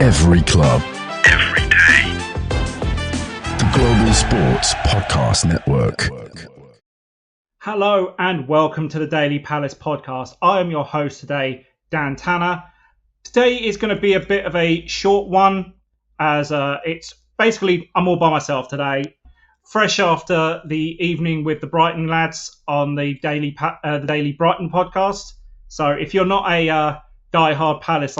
Every club. Every day. The Global Sports Podcast Network. Hello and welcome to the Daily Palace podcast. I am your host today, Dan Tanner. Today is going to be a bit of a short one as it's basically I'm all by myself today. Fresh after the evening with the Brighton lads on the Daily Brighton podcast. So if you're not a die-hard Palace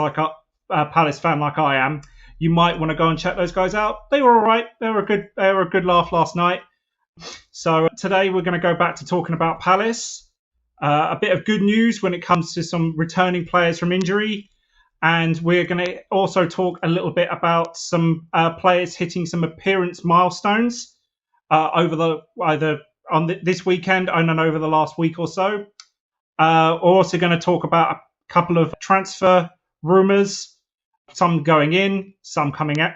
Palace fan like I am, you might want to go and check those guys out. They were all right. They were a good laugh last night. So today we're going to go back to talking about Palace. A bit of good news when it comes to some returning players from injury. And we're going to also talk a little bit about some players hitting some appearance milestones this weekend and over the last week or so. We're also going to talk about a couple of transfer rumours, some going in, some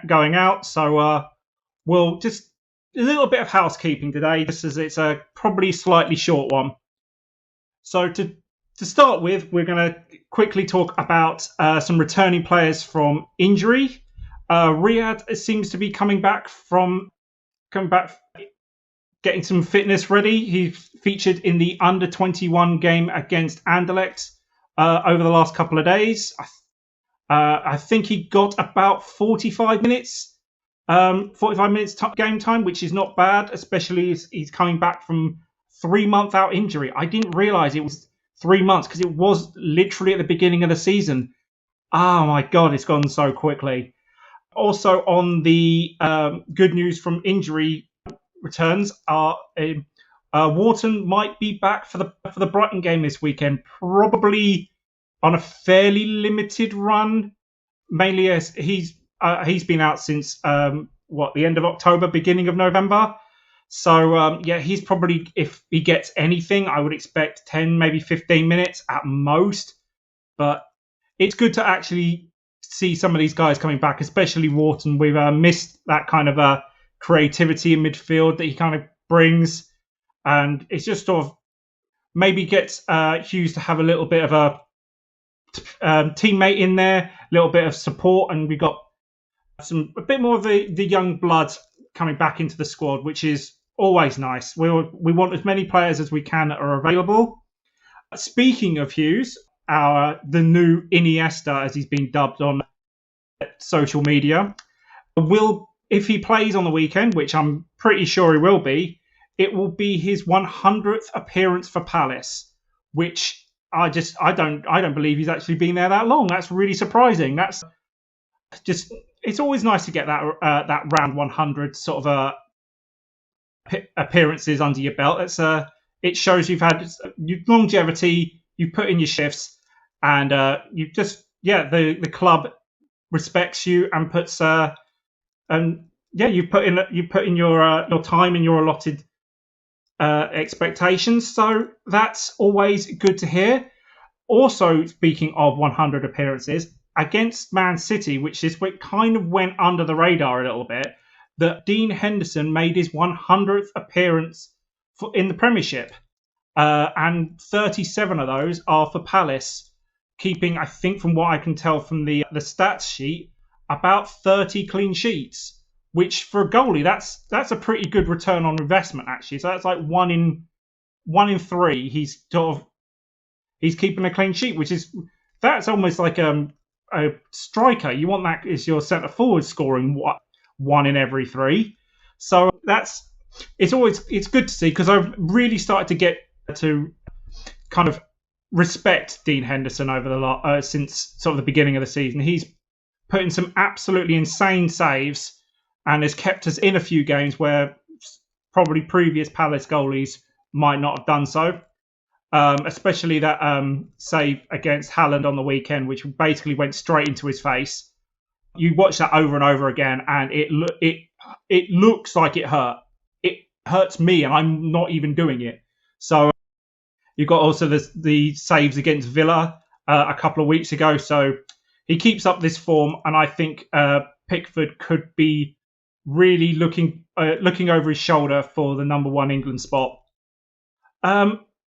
going out. So we'll just a little bit of housekeeping today, just as it's a probably slightly short one. So to start with, we're going to quickly talk about some returning players from injury. Riyadh seems to be coming back, getting some fitness ready. He featured in the under-21 game against Anderlecht over the last couple of days. I think he got about 45 minutes game time, which is not bad, especially as he's coming back from 3-month out injury. I didn't realise it was 3 months because it was literally at the beginning of the season. Oh my God, it's gone so quickly. Also on the good news from injury returns are Wharton might be back for the Brighton game this weekend, probably on a fairly limited run, mainly as he's been out since the end of October, beginning of November. So he's probably, if he gets anything, I would expect 10, maybe 15 minutes at most. But it's good to actually see some of these guys coming back, especially Wharton. We've missed that kind of creativity in midfield that he kind of brings, and it's just sort of maybe gets Hughes to have a little bit of a teammate in there, a little bit of support, and we got a bit more of the young blood coming back into the squad, which is always nice. We want as many players as we can that are available. Speaking of Hughes, the new Iniesta, as he's been dubbed on social media, if he plays on the weekend, which I'm pretty sure he will be, it will be his 100th appearance for Palace, which I don't believe he's actually been there that long. That's really surprising. That's just, it's always nice to get that round 100 sort of appearances under your belt. It shows you've had longevity, you've put in your shifts, and the club respects you and puts you put in your time and your allotted expectations. So that's always good to hear. Also, speaking of 100 appearances, against Man City, which is what kind of went under the radar a little bit, that Dean Henderson made his 100th appearance in the Premiership. And 37 of those are for Palace, keeping, I think from what I can tell from the stats sheet, about 30 clean sheets, which for a goalie, that's a pretty good return on investment, actually. So that's like one in three. He's keeping a clean sheet, that's almost like a striker. You want that as your centre forward scoring one in every three. So it's good to see, because I've really started to get to kind of respect Dean Henderson over since sort of the beginning of the season. He's put in some absolutely insane saves and has kept us in a few games where probably previous Palace goalies might not have done so. Especially that save against Haaland on the weekend, which basically went straight into his face. You watch that over and over again, and it looks like it hurt. It hurts me, and I'm not even doing it. So you've got also the saves against Villa a couple of weeks ago. So he keeps up this form, and I think Pickford could be really looking over his shoulder for the number one England spot.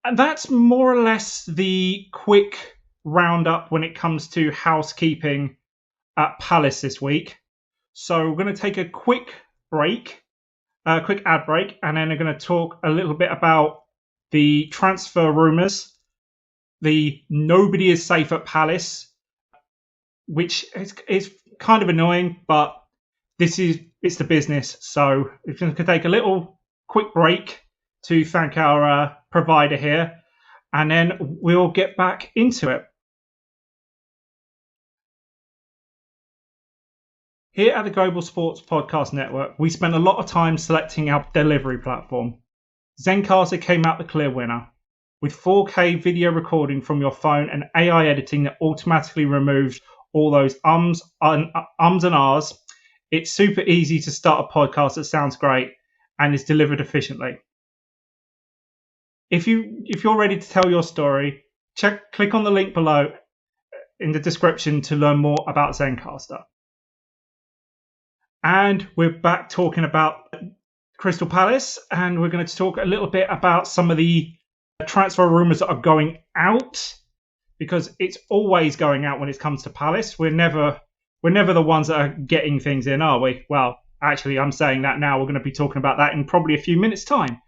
And that's more or less the quick roundup when it comes to housekeeping at Palace this week. So we're going to take a quick ad break, and then we're going to talk a little bit about the transfer rumours, the nobody is safe at Palace, which is kind of annoying, but it's the business. So we're going to take a little quick break to thank our provider here, and then we'll get back into it. Here at the Global Sports Podcast Network, we spent a lot of time selecting our delivery platform. Zencaster came out the clear winner. With 4K video recording from your phone and AI editing that automatically removes all those ums and ahs, it's super easy to start a podcast that sounds great and is delivered efficiently. If you're ready to tell your story, click on the link below in the description to learn more about Zencaster. And we're back talking about Crystal Palace, and we're going to talk a little bit about some of the transfer rumours that are going out, because it's always going out when it comes to Palace. We're never the ones that are getting things in, are we? Well, actually, I'm saying that now. We're going to be talking about that in probably a few minutes' time.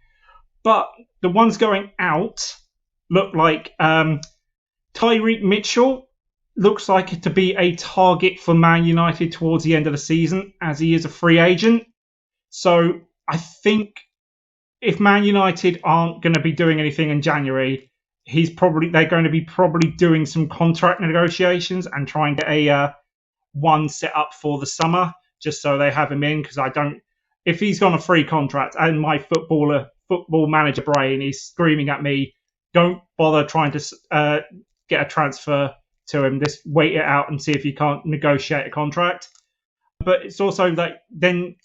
But the ones going out look like Tyreek Mitchell looks like it to be a target for Man United towards the end of the season, as he is a free agent. So I think if Man United aren't going to be doing anything in January, they're going to be doing some contract negotiations and trying to get one set up for the summer, just so they have him in. Because if he's on a free contract, and my football manager brain is screaming at me, don't bother trying to get a transfer to him. Just wait it out and see if you can't negotiate a contract. But it's also that then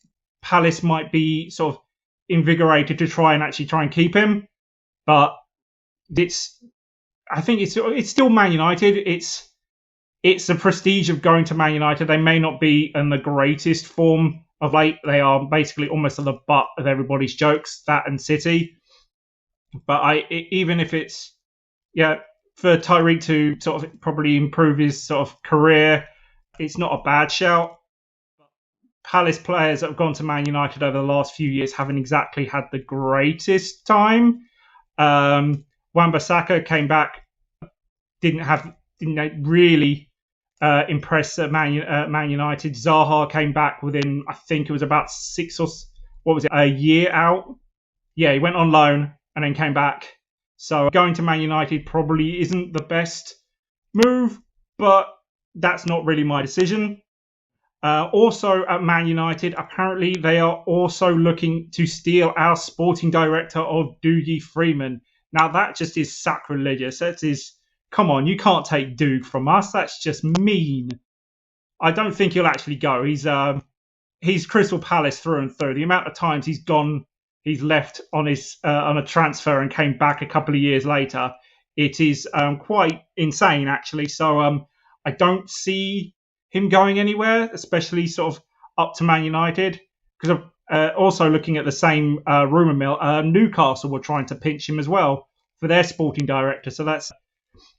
Palace might be sort of invigorated to try and keep him. But I think it's still Man United. It's the prestige of going to Man United. They may not be in the greatest form of late. They are basically almost at the butt of everybody's jokes, that and City. But even if it's for Tyreek to sort of probably improve his sort of career, it's not a bad shout. Palace players that have gone to Man United over the last few years haven't exactly had the greatest time. Wan-Bissaka came back, didn't really impress Man United. Zaha came back within, I think it was about a year out. Yeah, he went on loan and then came back. So going to Man United probably isn't the best move, but that's not really my decision. Also at Man United, apparently they are also looking to steal our sporting director of Dougie Freeman. Now that just is sacrilegious. Come on, you can't take Doug from us. That's just mean. I don't think he'll actually go. He's Crystal Palace through and through. The amount of times he's left on a transfer and came back a couple of years later, it is quite insane actually. So I don't see him going anywhere, especially sort of up to Man United. Because also looking at the same rumour mill, Newcastle were trying to pinch him as well for their sporting director.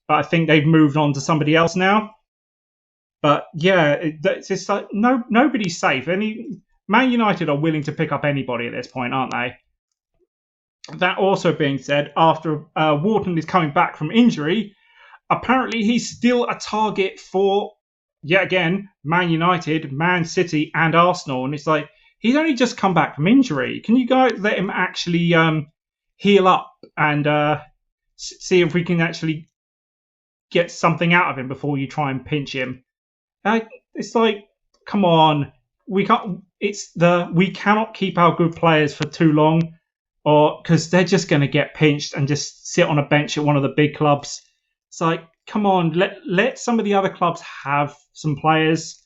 But I think they've moved on to somebody else now. But yeah, it's just like nobody's safe. Man United are willing to pick up anybody at this point, aren't they? That also being said, after Wharton is coming back from injury, apparently he's still a target for, yet again, Man United, Man City and Arsenal. And it's like, he's only just come back from injury. Can you guys let him actually heal up and see if we can actually get something out of him before you try and pinch him? It's like, come on. We cannot keep our good players for too long, or because they're just going to get pinched and just sit on a bench at one of the big clubs. It's like, come on, let some of the other clubs have some players.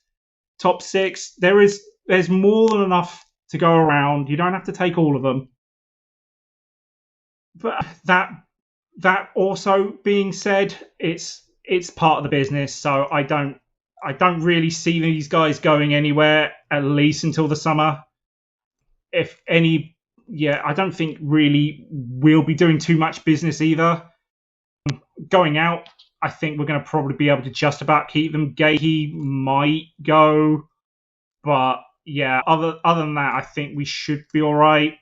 Top six, there's more than enough to go around. You don't have to take all of them. But that also being said, it's part of the business. So I don't really see these guys going anywhere, at least until the summer. If any, I don't think really we'll be doing too much business either. Going out, I think we're going to probably be able to just about keep them. Gahey might go, but yeah, other than that, I think we should be all right.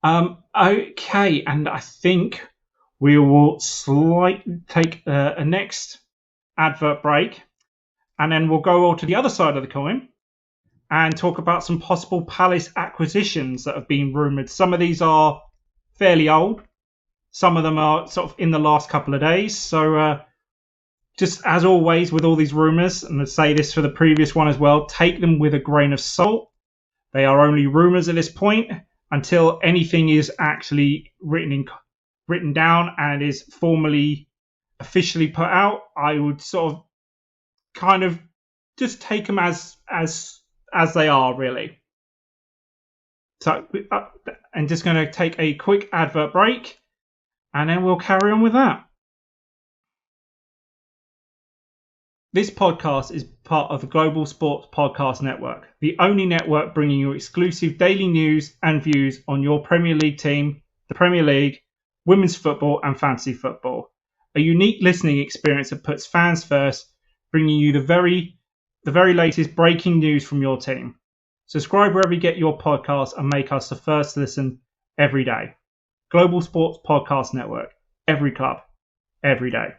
Okay, and I think we will slightly take a next advert break, and then we'll go on to the other side of the coin and talk about some possible Palace acquisitions that have been rumoured. Some of these are fairly old. Some of them are sort of in the last couple of days. So just as always with all these rumours, and I say this for the previous one as well, take them with a grain of salt. They are only rumours at this point until anything is actually written down and is formally officially put out. I would sort of kind of just take them as they are, really. So I'm just going to take a quick advert break, and then we'll carry on with that. This podcast is part of the Global Sports Podcast Network, the only network bringing you exclusive daily news and views on your Premier League team, the Premier League, women's football and fantasy football. A unique listening experience that puts fans first, bringing you the very latest breaking news from your team. Subscribe wherever you get your podcasts and make us the first listen every day. Global Sports Podcast Network. Every club, every day.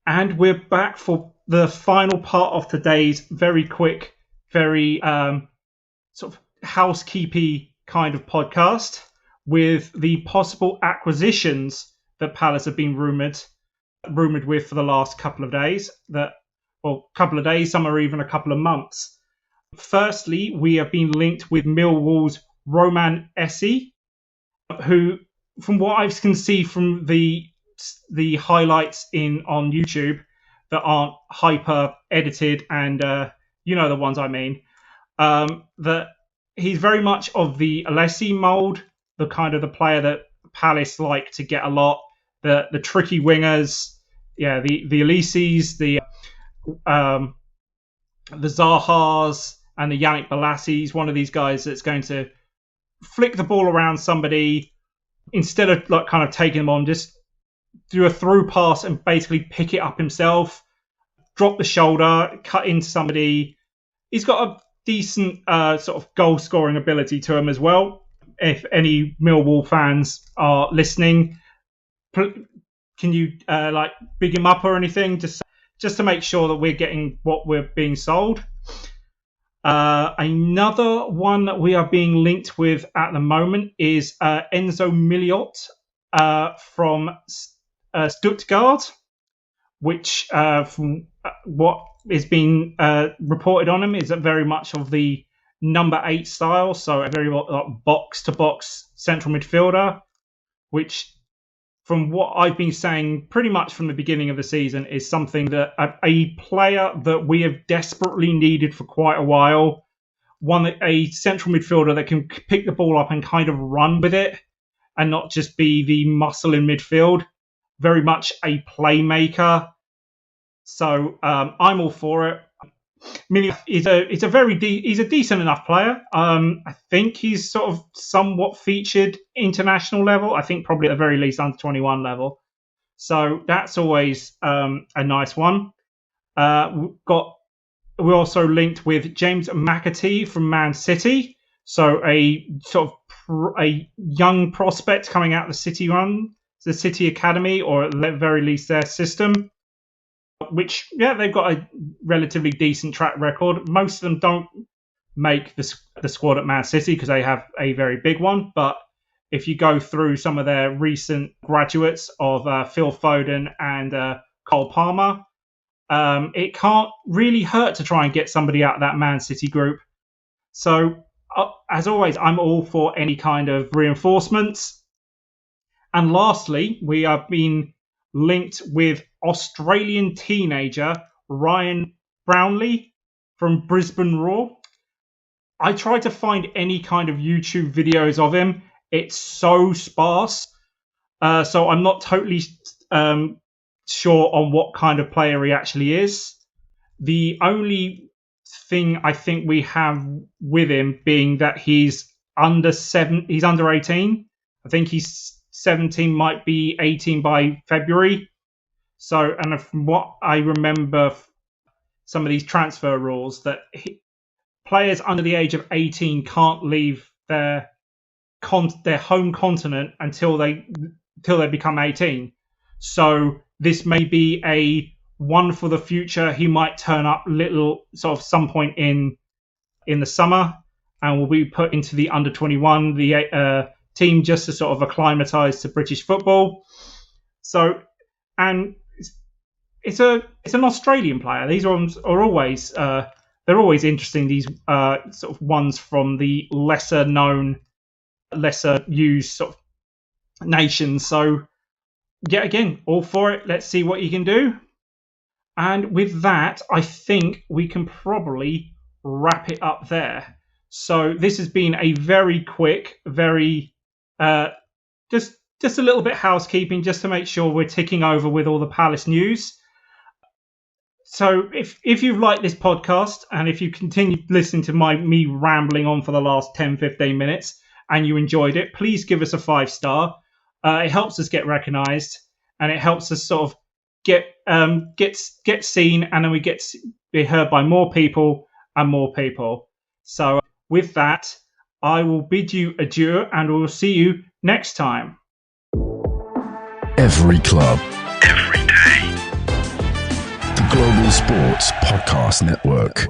And we're back for the final part of today's very quick, very sort of housekeeping kind of podcast with the possible acquisitions that Palace have been rumoured with for the last couple of days. Some are even a couple of months. Firstly, we have been linked with Millwall's Roman Essie, who, from what I can see from the highlights on YouTube that aren't hyper edited and you know the ones I mean, that he's very much of the Alessi mould, the kind of the player that Palace like to get a lot, the tricky wingers, the Elises, the Zahas and the Yannick Bolassis, one of these guys that's going to flick the ball around somebody instead of like kind of taking them on, just do a through pass and basically pick it up himself, drop the shoulder, cut into somebody. He's got a decent sort of goal scoring ability to him as well. If any Millwall fans are listening, can you big him up or anything, just to make sure that we're getting what we're being sold. Another one that we are being linked with at the moment is Enzo Miliot from Stuttgart, which from what is being reported on him is very much of the number 8 style, so a very box-to-box central midfielder, which from what I've been saying pretty much from the beginning of the season is something that a player that we have desperately needed for quite a while, a central midfielder that can pick the ball up and kind of run with it and not just be the muscle in midfield, very much a playmaker. So I'm all for it. He's a decent enough player. I think he's sort of somewhat featured international level. I think probably at the very least under 21 level. So that's always a nice one. We're also linked with James McAtee from Man City. So a sort of a young prospect coming out of the City Academy, or at the very least their system. Which, they've got a relatively decent track record. Most of them don't make the squad at Man City because they have a very big one. But if you go through some of their recent graduates of Phil Foden and Cole Palmer, it can't really hurt to try and get somebody out of that Man City group. So, as always, I'm all for any kind of reinforcements. And lastly, we have been linked with Australian teenager Ryan Brownlee from Brisbane Roar. I tried to find any kind of YouTube videos of him. It's so sparse. So I'm not totally sure on what kind of player he actually is. The only thing I think we have with him being that he's under 18. I think he's 17 might be 18 by February. So, and from what I remember, some of these transfer rules that players under the age of 18 can't leave their home continent until they become 18. So this may be a one for the future. He might turn up some point in the summer and will be put into the under 21 team just to sort of acclimatise to British football. So, and it's an Australian player. These ones are always they're always interesting. These sort of ones from the lesser known, lesser used sort of nations. So yeah, again, all for it. Let's see what you can do. And with that, I think we can probably wrap it up there. So this has been a very quick, very just a little bit housekeeping, just to make sure we're ticking over with all the Palace news. So if you've liked this podcast and if you continue listening to me rambling on for the last 10-15 minutes and you enjoyed it, please give us a 5-star. It helps us get recognised and it helps us sort of get seen, and then we get to be heard by more people and more people. So with that, I will bid you adieu and we'll see you next time. Every club, every day. The Global Sports Podcast Network.